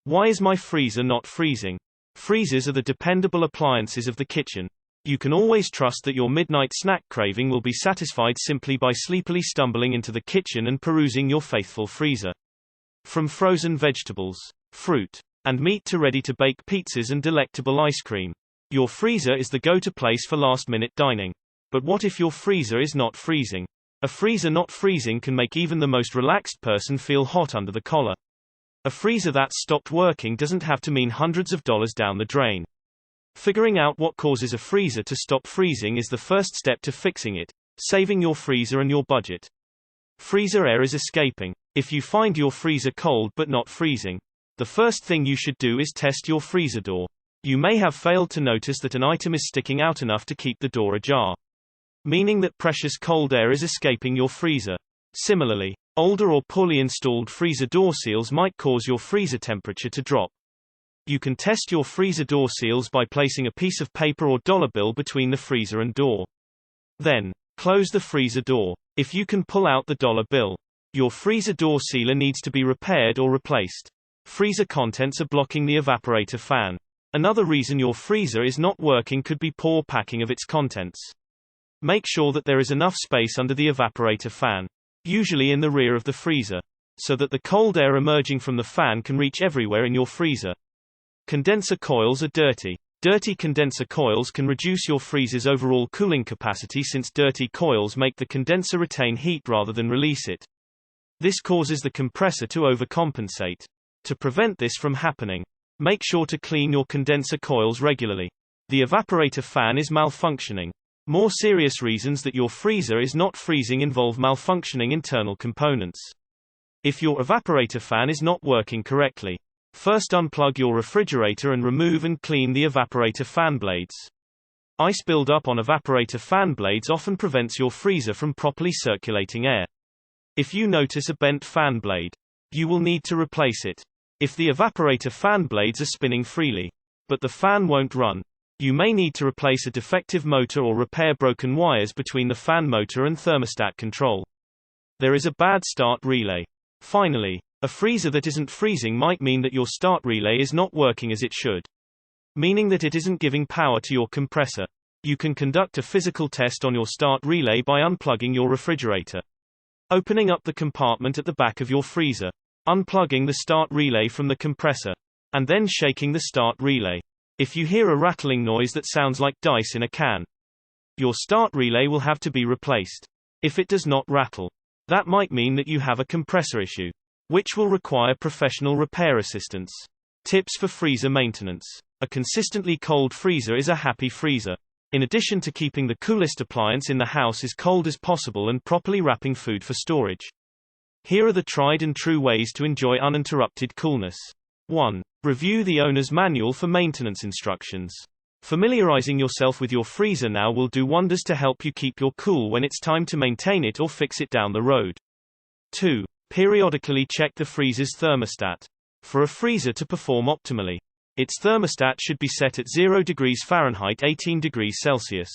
Why is my freezer not freezing? Freezers are the dependable appliances of the kitchen. You can always trust that your midnight snack craving will be satisfied simply by sleepily stumbling into the kitchen and perusing your faithful freezer. From frozen vegetables, fruit, and meat to ready-to-bake pizzas and delectable ice cream, your freezer is the go-to place for last-minute dining. But what if your freezer is not freezing? A freezer not freezing can make even the most relaxed person feel hot under the collar. A freezer that's stopped working doesn't have to mean hundreds of dollars down the drain. Figuring out what causes a freezer to stop freezing is the first step to fixing it, saving your freezer and your budget. Freezer air is escaping. If you find your freezer cold but not freezing, the first thing you should do is test your freezer door. You may have failed to notice that an item is sticking out enough to keep the door ajar, meaning that precious cold air is escaping your freezer. Similarly, older or poorly installed freezer door seals might cause your freezer temperature to drop. You can test your freezer door seals by placing a piece of paper or dollar bill between the freezer and door. Then, close the freezer door. If you can pull out the dollar bill, your freezer door sealer needs to be repaired or replaced. Freezer contents are blocking the evaporator fan. Another reason your freezer is not working could be poor packing of its contents. Make sure that there is enough space under the evaporator fan, usually in the rear of the freezer, so that the cold air emerging from the fan can reach everywhere in your freezer. Condenser coils are dirty. Dirty condenser coils can reduce your freezer's overall cooling capacity since dirty coils make the condenser retain heat rather than release it. This causes the compressor to overcompensate. To prevent this from happening, make sure to clean your condenser coils regularly. The evaporator fan is malfunctioning. More serious reasons that your freezer is not freezing involve malfunctioning internal components. If your evaporator fan is not working correctly, first unplug your refrigerator and remove and clean the evaporator fan blades. Ice buildup on evaporator fan blades often prevents your freezer from properly circulating air. If you notice a bent fan blade, you will need to replace it. If the evaporator fan blades are spinning freely, but the fan won't run, you may need to replace a defective motor or repair broken wires between the fan motor and thermostat control. There is a bad start relay. Finally, a freezer that isn't freezing might mean that your start relay is not working as it should, meaning that it isn't giving power to your compressor. You can conduct a physical test on your start relay by unplugging your refrigerator, opening up the compartment at the back of your freezer, unplugging the start relay from the compressor, and then shaking the start relay. If you hear a rattling noise that sounds like dice in a can, your start relay will have to be replaced. If it does not rattle, that might mean that you have a compressor issue, which will require professional repair assistance. Tips for freezer maintenance. A consistently cold freezer is a happy freezer. In addition to keeping the coolest appliance in the house as cold as possible and properly wrapping food for storage, here are the tried and true ways to enjoy uninterrupted coolness. 1. Review the owner's manual for maintenance instructions. Familiarizing yourself with your freezer now will do wonders to help you keep your cool when it's time to maintain it or fix it down the road. 2. Periodically check the freezer's thermostat. For a freezer to perform optimally, its thermostat should be set at 0 degrees Fahrenheit 18 degrees Celsius.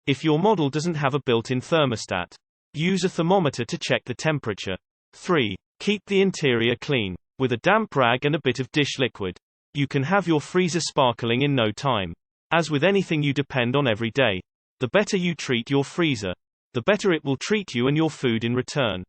If your model doesn't have a built-in thermostat, use a thermometer to check the temperature. 3. Keep the interior clean. With a damp rag and a bit of dish liquid, you can have your freezer sparkling in no time. As with anything you depend on every day, the better you treat your freezer, the better it will treat you and your food in return.